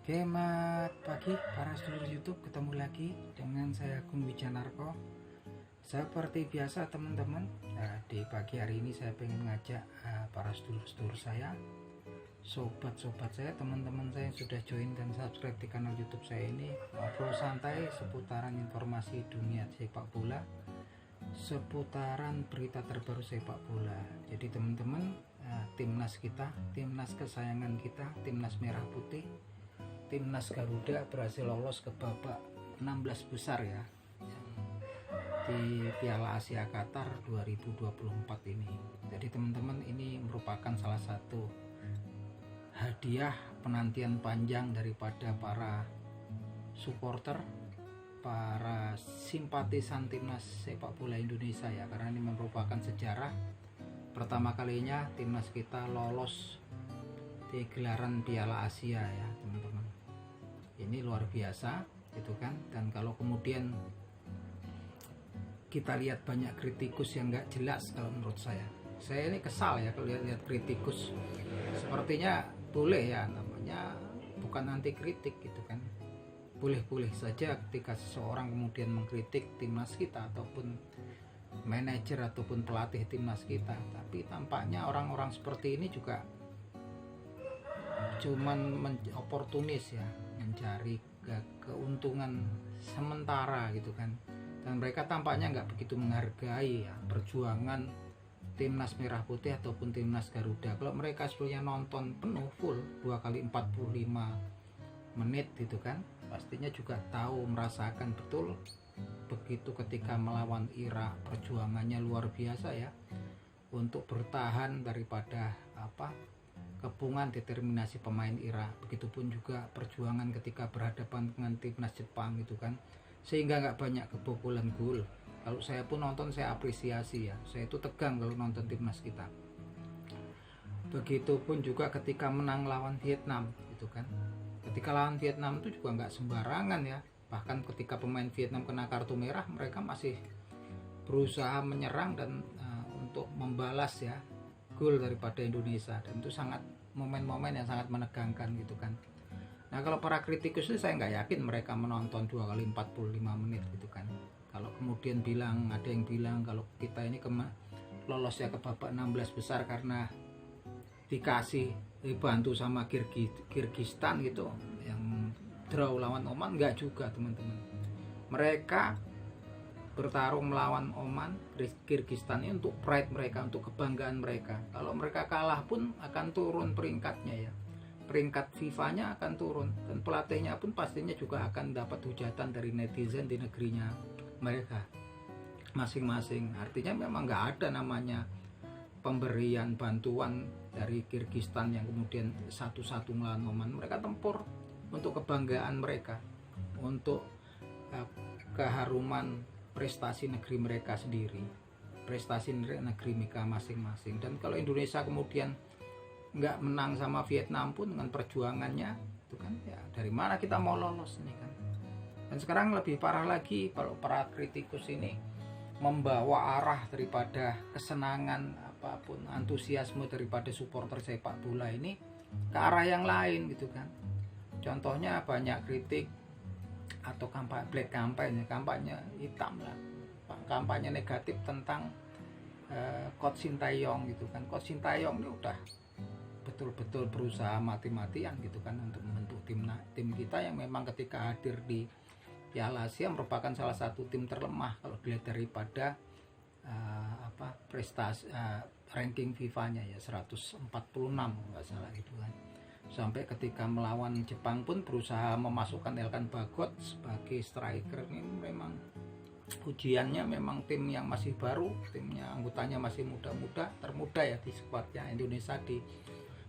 Oke, selamat pagi para sedulur YouTube, ketemu lagi dengan saya Agung Wijanarko. Seperti biasa teman-teman, di pagi hari ini saya pengen ngajak para sedulur-sedulur saya, sobat-sobat saya, teman-teman saya yang sudah join dan subscribe di kanal YouTube saya ini, ngobrol santai seputaran informasi dunia sepak bola, seputaran berita terbaru sepak bola. Jadi teman-teman, timnas kita, timnas kesayangan kita, timnas merah putih, timnas Garuda berhasil lolos ke babak 16 besar ya di Piala Asia Qatar 2024 ini. Jadi teman-teman, ini merupakan salah satu hadiah penantian panjang daripada para supporter, para simpatisan timnas sepak bola Indonesia ya, karena ini merupakan sejarah pertama kalinya timnas kita lolos di gelaran Piala Asia ya teman-teman. Ini luar biasa gitu kan. Dan kalau kemudian kita lihat banyak kritikus yang nggak jelas, kalau menurut saya ini kesal ya kalau lihat kritikus. Sepertinya boleh ya, namanya bukan anti kritik gitu kan, boleh-boleh saja ketika seseorang kemudian mengkritik timnas kita ataupun manajer ataupun pelatih timnas kita. Tapi tampaknya orang-orang seperti ini juga cuman oportunis ya, mencari keuntungan sementara gitu kan. Dan mereka tampaknya nggak begitu menghargai ya perjuangan timnas merah putih ataupun timnas Garuda. Kalau mereka sebelumnya nonton penuh full 2 kali 45 menit gitu kan, pastinya juga tahu, merasakan betul begitu ketika melawan Irak, perjuangannya luar biasa ya untuk bertahan daripada kepungan determinasi pemain Irak. Begitupun juga perjuangan ketika berhadapan dengan timnas Jepang gitu kan, sehingga nggak banyak kebobolan gol. Kalau saya pun nonton, saya apresiasi ya, saya itu tegang kalau nonton timnas kita. Begitupun juga ketika menang lawan Vietnam gitu kan. Ketika lawan Vietnam itu juga nggak sembarangan ya, bahkan ketika pemain Vietnam kena kartu merah, mereka masih berusaha menyerang dan untuk membalas ya gol daripada Indonesia. Dan itu sangat momen-momen yang sangat menegangkan gitu kan. Nah, kalau para kritikus itu saya nggak yakin mereka menonton 2 kali 45 menit gitu kan. Kalau kemudian ada yang bilang kalau kita ini lolos ya ke babak 16 besar karena dikasih dibantu sama Kirgistan gitu yang draw lawan Oman, nggak juga teman-teman. Mereka bertarung melawan Oman, Kirgistan ini untuk pride mereka, untuk kebanggaan mereka. Kalau mereka kalah pun akan turun peringkatnya ya, peringkat FIFA-nya akan turun, dan pelatihnya pun pastinya juga akan dapat hujatan dari netizen di negerinya mereka masing-masing. Artinya memang nggak ada namanya pemberian bantuan dari Kirgistan yang kemudian satu-satu melawan Oman. Mereka tempur untuk kebanggaan mereka, untuk keharuman prestasi negeri mereka sendiri, prestasi negeri mereka masing-masing. Dan kalau Indonesia kemudian nggak menang sama Vietnam pun dengan perjuangannya itu kan ya, dari mana kita mau lolos ini kan. Dan sekarang lebih parah lagi kalau para kritikus ini membawa arah daripada kesenangan apapun, antusiasme daripada supporter sepak bola ini ke arah yang lain gitu kan. Contohnya banyak kritik atau black kampanye hitam lah, kampanye negatif tentang Coach Sintayong gitu kan. Coach Sintayong ini udah betul-betul berusaha mati-matian gitu kan untuk membentuk tim kita yang memang ketika hadir di Piala Asia merupakan salah satu tim terlemah kalau dilihat daripada prestasi ranking FIFA-nya ya, 146 nggak salah gitu kan. Sampai ketika melawan Jepang pun berusaha memasukkan Elkan Bagot sebagai striker. Ini memang ujiannya, memang tim yang masih baru, timnya anggotanya masih muda-muda, termuda ya di skuadnya Indonesia di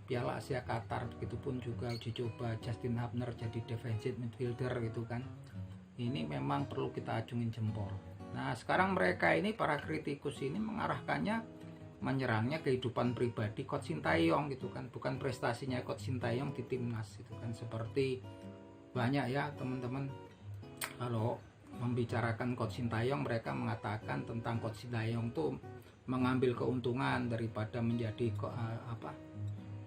Piala Asia Qatar. Begitupun juga uji coba Justin Hubner jadi defensive midfielder gitu kan. Ini memang perlu kita acungin jempol. Nah, sekarang mereka ini, para kritikus ini mengarahkannya, menyerangnya kehidupan pribadi Coach Sintayong gitu kan, bukan prestasinya Coach Sintayong di timnas itu kan. Seperti banyak ya teman-teman, kalau membicarakan Coach Sintayong, mereka mengatakan tentang Coach Sintayong tuh mengambil keuntungan daripada menjadi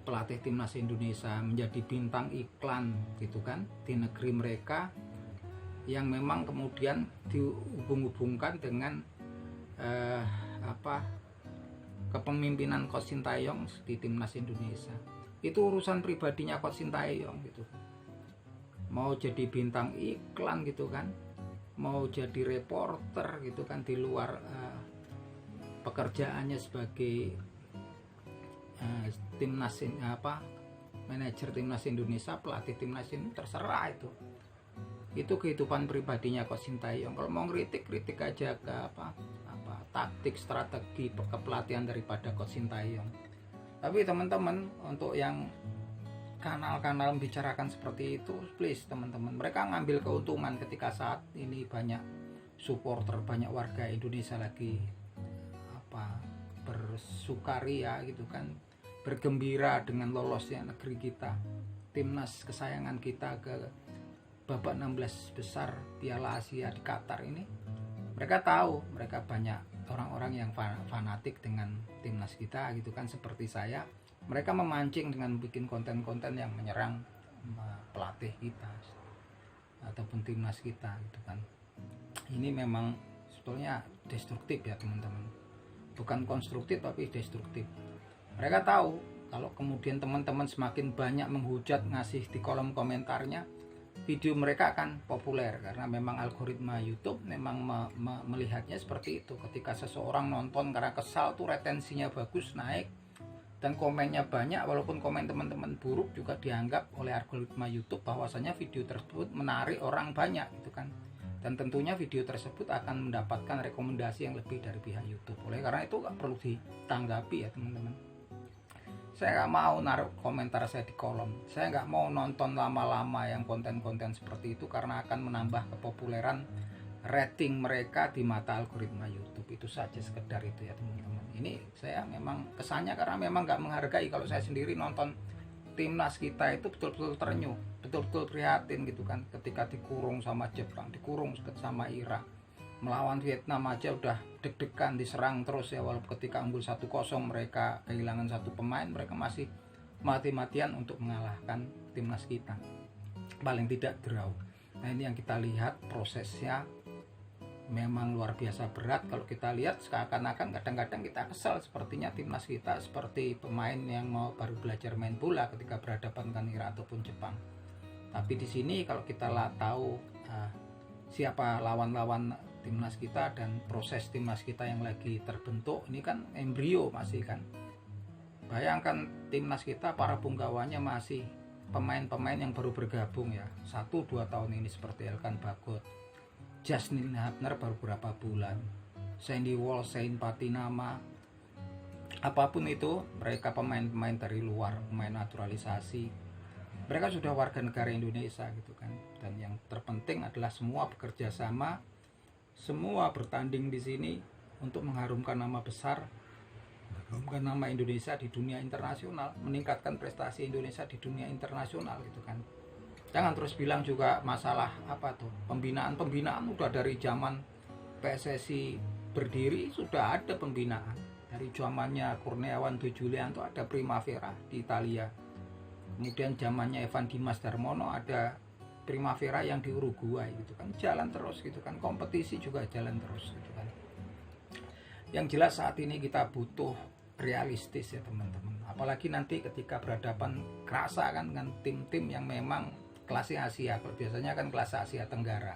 pelatih timnas Indonesia menjadi bintang iklan gitu kan di negeri mereka, yang memang kemudian dihubung-hubungkan dengan kepemimpinan Coach Sintayong di timnas Indonesia. Itu urusan pribadinya Coach Sintayong gitu kan. Mau jadi bintang iklan gitu kan, mau jadi reporter gitu kan di luar pekerjaannya sebagai timnas manajer timnas Indonesia, pelatih timnas ini, terserah itu kehidupan pribadinya Coach Sintayong. Kalau mau kritik aja ke taktik, strategi kepelatihan daripada Coach Sintayong. Tapi teman-teman, untuk yang kanal-kanal membicarakan seperti itu, please teman-teman, mereka ngambil keuntungan ketika saat ini banyak supporter, banyak warga Indonesia lagi bersukaria gitu kan, bergembira dengan lolosnya negeri kita, timnas kesayangan kita ke babak 16 besar Piala Asia di Qatar ini. Mereka tahu, mereka banyak orang-orang yang fanatik dengan timnas kita gitu kan, seperti saya. Mereka memancing dengan bikin konten-konten yang menyerang pelatih kita ataupun timnas kita gitu kan. Ini memang sebetulnya destruktif ya teman-teman, bukan konstruktif tapi destruktif. Mereka tahu kalau kemudian teman-teman semakin banyak menghujat, ngasih di kolom komentarnya, video mereka akan populer, karena memang algoritma YouTube memang melihatnya seperti itu. Ketika seseorang nonton karena kesal tuh retensinya bagus, naik, dan komennya banyak, walaupun komen teman-teman buruk juga dianggap oleh algoritma YouTube bahwasanya video tersebut menarik orang banyak gitu kan. Dan tentunya video tersebut akan mendapatkan rekomendasi yang lebih dari pihak YouTube. Oleh karena itu nggak perlu ditanggapi ya teman-teman. Saya nggak mau naruh komentar saya di kolom. Saya nggak mau nonton lama-lama yang konten-konten seperti itu, karena akan menambah kepopuleran rating mereka di mata algoritma YouTube. Itu saja, sekedar itu ya teman-teman. Ini saya memang kesannya karena memang nggak menghargai. Kalau saya sendiri nonton timnas kita itu betul-betul terenyuh, betul-betul prihatin gitu kan, ketika dikurung sama Jepang, dikurung sama Irak, melawan Vietnam aja udah deg-degan, diserang terus ya, walaupun ketika unggul 1-0 mereka kehilangan satu pemain, mereka masih mati-matian untuk mengalahkan timnas kita, paling tidak draw. Nah ini yang kita lihat prosesnya memang luar biasa berat. Kalau kita lihat seakan-akan kadang-kadang kita kesal, sepertinya timnas kita seperti pemain yang mau baru belajar main bola ketika berhadapan dengan Irak ataupun Jepang. Tapi di sini kalau kita tahu siapa lawan-lawan timnas kita dan proses timnas kita yang lagi terbentuk, ini kan embrio masih kan. Bayangkan timnas kita, para punggawanya masih pemain-pemain yang baru bergabung ya, 1-2 tahun ini, seperti Elkan Bagot, Jasmine Hapner baru beberapa bulan, Sandy Walsh, Sain Patinama, apapun itu, mereka pemain-pemain dari luar, pemain naturalisasi, mereka sudah warga negara Indonesia gitu kan. Dan yang terpenting adalah semua bekerja sama, semua bertanding di sini untuk mengharumkan nama besar, mengharumkan nama Indonesia di dunia internasional, meningkatkan prestasi Indonesia di dunia internasional gitu kan. Jangan terus bilang juga masalah pembinaan udah dari zaman PSSI berdiri sudah ada pembinaan. Dari zamannya Kurniawan Julianto ada Primavera di Italia. Kemudian zamannya Evan Dimas Darmono ada Primavera yang di Uruguay gitu kan. Jalan terus gitu kan. Kompetisi juga jalan terus gitu kan. Yang jelas saat ini kita butuh realistis ya teman-teman. Apalagi nanti ketika berhadapan kerasa kan dengan tim-tim yang memang kelas Asia. Kalau biasanya kan kelas Asia Tenggara.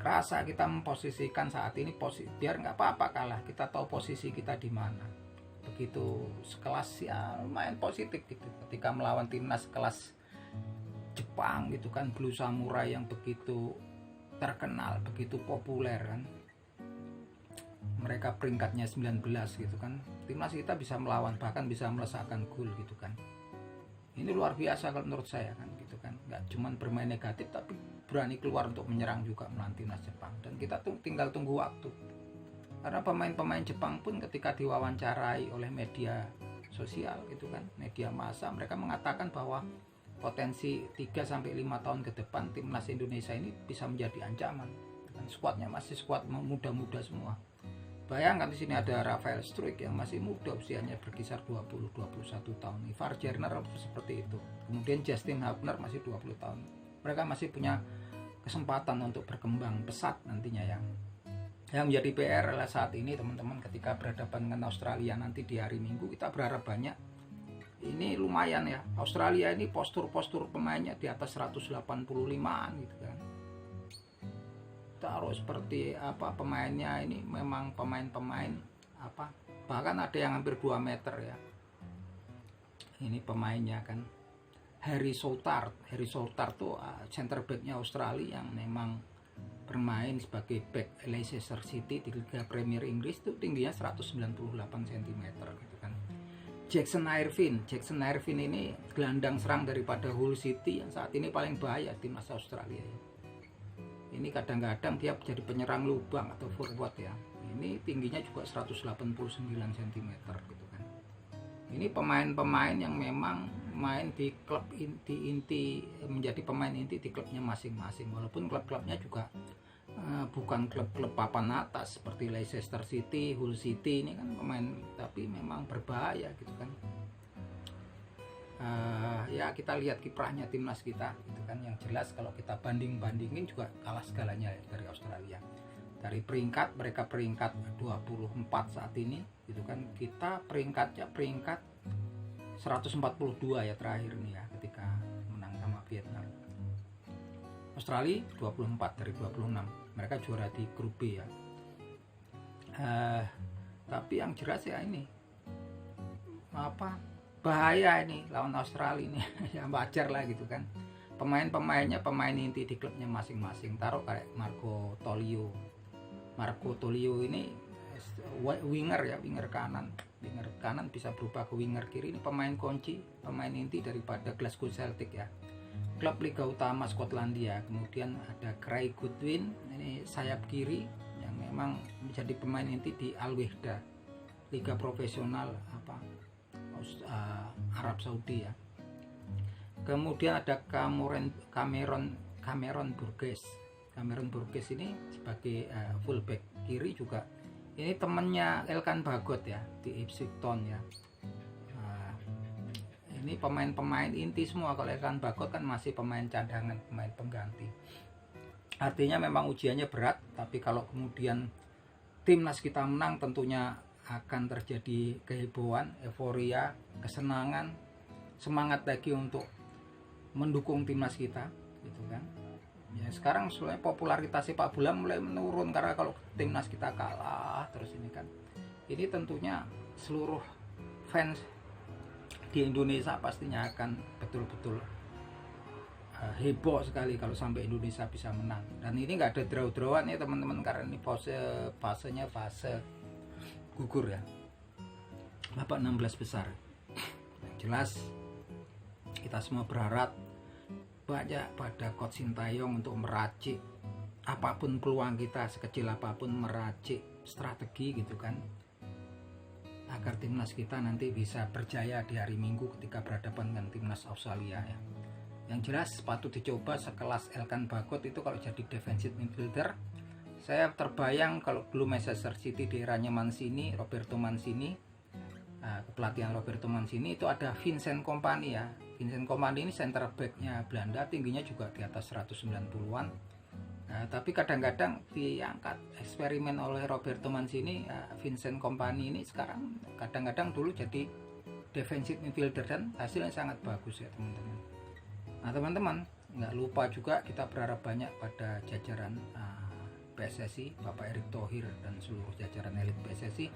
Kerasa kita memposisikan saat ini biar nggak apa-apa kalah, kita tahu posisi kita di mana. Begitu sekelas ya lumayan positif gitu. Ketika melawan timnas kelas Jepang gitu kan, Blue Samurai yang begitu terkenal, begitu populer kan. Mereka peringkatnya 19 gitu kan. Timnas kita bisa melawan, bahkan bisa melesakkan gol gitu kan. Ini luar biasa kalau menurut saya kan gitu kan. Nggak cuma bermain negatif tapi berani keluar untuk menyerang juga melawan timnas Jepang. Dan kita tinggal tunggu waktu. Karena pemain-pemain Jepang pun ketika diwawancarai oleh media sosial gitu kan, media massa, mereka mengatakan bahwa potensi 3-5 tahun ke depan timnas Indonesia ini bisa menjadi ancaman. Dan skuadnya masih skuad muda-muda semua. Bayangkan di sini ada Rafael Struijk yang masih muda, usianya berkisar 20-21 tahun. Ivar Jerner seperti itu. Kemudian Justin Hubner masih 20 tahun. Mereka masih punya kesempatan untuk berkembang pesat nantinya ya. Yang menjadi PR adalah saat ini teman-teman, ketika berhadapan dengan Australia nanti di hari Minggu, kita berharap banyak. Ini lumayan ya. Australia ini postur pemainnya di atas 185an gitu kan. Taruh seperti apa pemainnya ini, memang pemain-pemain apa, bahkan ada yang hampir 2 meter ya. Ini pemainnya kan Harry Souttar tuh center backnya Australia yang memang bermain sebagai back Leicester City di Liga Premier Inggris, tuh tingginya 198 cm gitu kan. Jackson Irvine ini gelandang serang daripada Hull City yang saat ini paling bahaya timnas Australia ya. Ini kadang-kadang dia jadi penyerang lubang atau forward ya. Ini tingginya juga 189 cm gitu kan. Ini pemain-pemain yang memang main di klub inti menjadi pemain inti di klubnya masing-masing. Walaupun klub-klubnya juga bukan klub-klub papan atas seperti Leicester City, Hull City, ini kan pemain tapi memang berbahaya gitu kan. Ya kita lihat kiprahnya timnas kita gitu kan, yang jelas kalau kita bandingin juga kalah segalanya dari Australia. Dari peringkat, mereka peringkat 24 saat ini gitu kan, kita peringkat 142 ya terakhir nih ya, ketika menang sama Vietnam. Australia 24 dari 26, mereka juara di grup B ya. Tapi yang jelas ya ini bahaya ini lawan Australia ini. Ya wajar lah gitu kan, pemain-pemainnya pemain inti di klubnya masing-masing. Taruh kayak Marco Tolio ini winger ya, winger kanan bisa berubah ke winger kiri. Ini pemain kunci, pemain inti daripada Glasgow Celtic ya, klub Liga Utama Skotlandia. Kemudian ada Craig Goodwin, ini sayap kiri yang memang menjadi pemain inti di Al Wehda, liga profesional Arab Saudi ya. Kemudian ada Cameron Burgess ini sebagai fullback kiri juga. Ini temennya Elkan Bagot ya di Ipswich Town ya. Ini pemain-pemain inti semua. Kalau Elkan Bagot kan masih pemain cadangan, pemain pengganti. Artinya memang ujiannya berat, tapi kalau kemudian timnas kita menang tentunya akan terjadi kehebohan, euforia, kesenangan, semangat lagi untuk mendukung timnas kita gitu kan. Ya sekarang sebenarnya popularitas sepak bola mulai menurun karena kalau timnas kita kalah terus ini kan. Ini tentunya seluruh fans di Indonesia pastinya akan betul-betul heboh sekali kalau sampai Indonesia bisa menang. Dan ini nggak ada draw-drawan ya teman-teman, karena ini fasenya fase gugur ya, babak 16 besar. Yang jelas kita semua berharap banyak pada Coach Sintayong untuk meracik apapun peluang kita, sekecil apapun meracik strategi gitu kan, agar timnas kita nanti bisa berjaya di hari Minggu ketika berhadapan dengan timnas Australia ya. Yang jelas patut dicoba sekelas Elkan Bagot itu kalau jadi defensive midfielder. Saya terbayang kalau dulu Manchester City di eranya Roberto Mancini, kepelatihan Roberto Mancini itu ada Vincent Kompany ya. Vincent Kompany ini center backnya Belanda, tingginya juga di atas 190-an. Tapi kadang-kadang diangkat eksperimen oleh Roberto Mancini, Vincent Kompany ini sekarang kadang-kadang dulu jadi defensive midfielder dan hasilnya sangat bagus ya teman-teman. Nah teman-teman, nggak lupa juga kita berharap banyak pada jajaran PSSI, Bapak Erick Thohir dan seluruh jajaran elit PSSI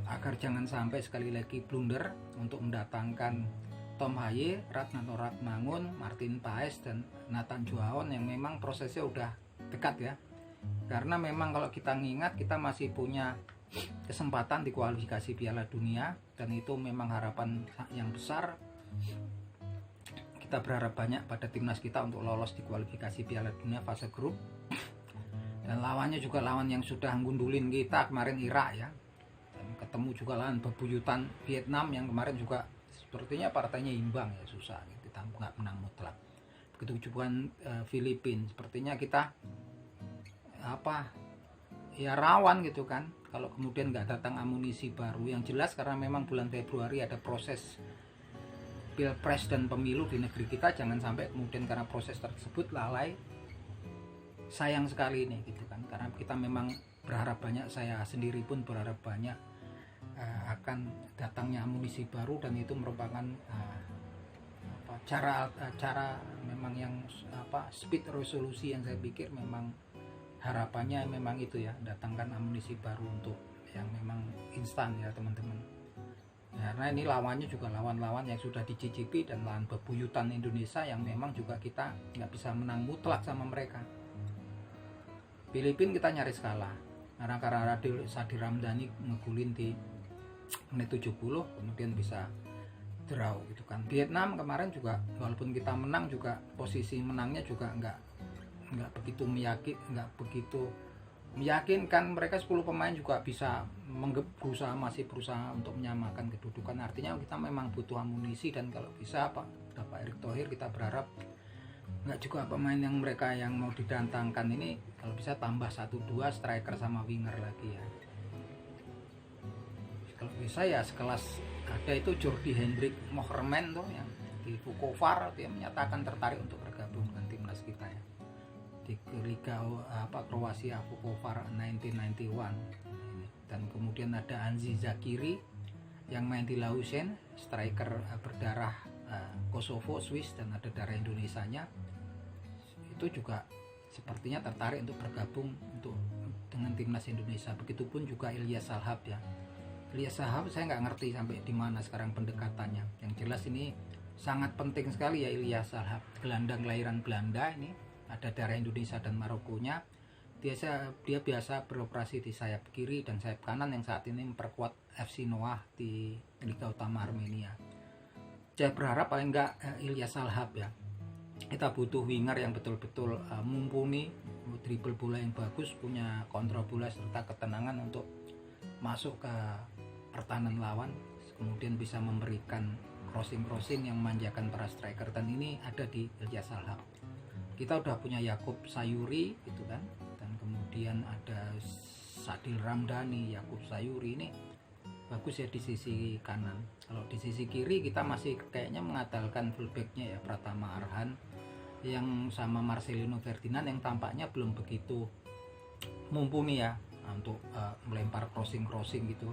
agar jangan sampai sekali lagi blunder untuk mendatangkan Tom Haye, Ratnato Ratmangun, Martin Paes dan Nathan Juaon yang memang prosesnya udah dekat ya. Karena memang kalau kita ngingat kita masih punya kesempatan di kualifikasi Piala Dunia dan itu memang harapan yang besar. Kita berharap banyak pada timnas kita untuk lolos di kualifikasi Piala Dunia fase grup. Dan lawannya juga lawan yang sudah ngundulin kita kemarin, Irak ya. Dan ketemu juga lawan bebuyutan Vietnam yang kemarin juga sepertinya partainya imbang ya, susah gitu. Kita nggak menang mutlak. Begitu juga Filipina, sepertinya kita rawan gitu kan. kalau kemudian nggak datang amunisi baru. Yang jelas karena memang bulan Februari ada proses pilpres dan pemilu di negeri kita, jangan sampai kemudian karena proses tersebut lalai. Sayang sekali ini gitu kan, karena kita memang berharap banyak, saya sendiri pun berharap banyak akan datangnya amunisi baru, dan itu merupakan cara memang yang speed resolusi yang saya pikir memang harapannya memang itu ya, datangkan amunisi baru untuk yang memang instan ya teman-teman. Karena ini lawannya juga lawan-lawan yang sudah dicicipi dan lawan bebuyutan Indonesia yang memang juga kita nggak bisa menang mutlak sama mereka. Filipina kita nyaris kalah karena Sadir Ramdhani ngegulin di menit 70 kemudian bisa draw gitu kan. Vietnam kemarin juga walaupun kita menang juga posisi menangnya juga nggak begitu meyakinkan. Mereka 10 pemain juga bisa masih berusaha untuk menyamakan kedudukan. Artinya kita memang butuh amunisi, dan kalau bisa Pak Erick Thohir kita berharap nggak juga pemain yang mereka yang mau didatangkan ini kalau bisa tambah 1-2 striker sama winger lagi ya. Kalau bisa ya sekelas ada itu Jordi Hendrik Moherman tuh yang di Vukovar, dia menyatakan tertarik untuk bergabung dengan timnas kita ya di Liga Kroasia Vukovar 1991. Dan kemudian ada Anzi Zakiri yang main di Lausanne, striker berdarah Kosovo Swiss dan ada darah Indonesianya, itu juga sepertinya tertarik untuk bergabung dengan timnas Indonesia. Begitupun juga Ilyas Salhab ya. Ilyas Salhab saya nggak ngerti sampai di mana sekarang pendekatannya. Yang jelas ini sangat penting sekali ya Ilyas Salhab, gelandang kelahiran Belanda ini, ada darah Indonesia dan Marokonya. Dia biasa beroperasi di sayap kiri dan sayap kanan yang saat ini memperkuat FC Noah di Liga Utama Armenia. Saya berharap paling enggak Ilyas Salhab ya. Kita butuh winger yang betul-betul mumpuni, dribble bola yang bagus, punya kontrol bola serta ketenangan untuk masuk ke pertahanan lawan, kemudian bisa memberikan crossing yang memanjakan para striker, dan ini ada di Ilyas Salhab. Kita udah punya Yakub Sayuri gitu kan, dan kemudian ada Sadil Ramdhani, Yakub Sayuri ini bagus ya di sisi kanan. Kalau di sisi kiri kita masih kayaknya mengandalkan fullbacknya ya, Pratama Arhan yang sama Marcelino Ferdinand yang tampaknya belum begitu mumpuni ya untuk melempar crossing gitu,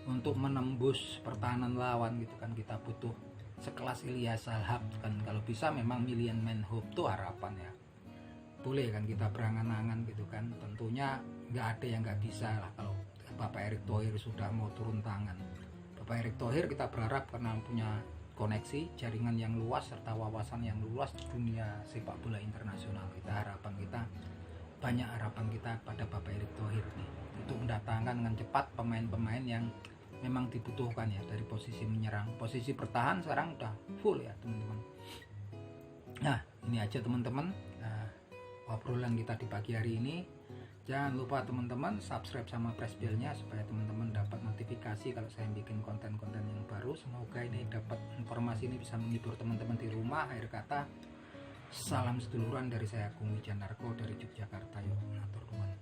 untuk menembus pertahanan lawan gitu kan. Kita butuh sekelas Ilyas Salhab kan, kalau bisa memang Million Man Hope tuh harapan ya, boleh kan kita berangan-angan gitu kan. Tentunya nggak ada yang nggak bisa lah kalau Bapak Erick Thohir sudah mau turun tangan. Bapak Erick Thohir kita berharap karena punya koneksi, jaringan yang luas serta wawasan yang luas di dunia sepak bola internasional. Banyak harapan kita pada Bapak Erick Thohir nih untuk mendatangkan dengan cepat pemain-pemain yang memang dibutuhkan ya dari posisi menyerang. Posisi bertahan sekarang udah full ya teman-teman. Nah ini aja teman-teman obrolan kita di pagi hari ini. Jangan lupa teman-teman subscribe sama press bell-nya supaya teman-teman dapat notifikasi kalau saya bikin konten-konten yang baru. Semoga ini dapat informasi ini bisa menghibur teman-teman di rumah. Akhir kata, salam seduluran dari saya Kung Wijanarko dari Yogyakarta. Yuk, atur nuwun.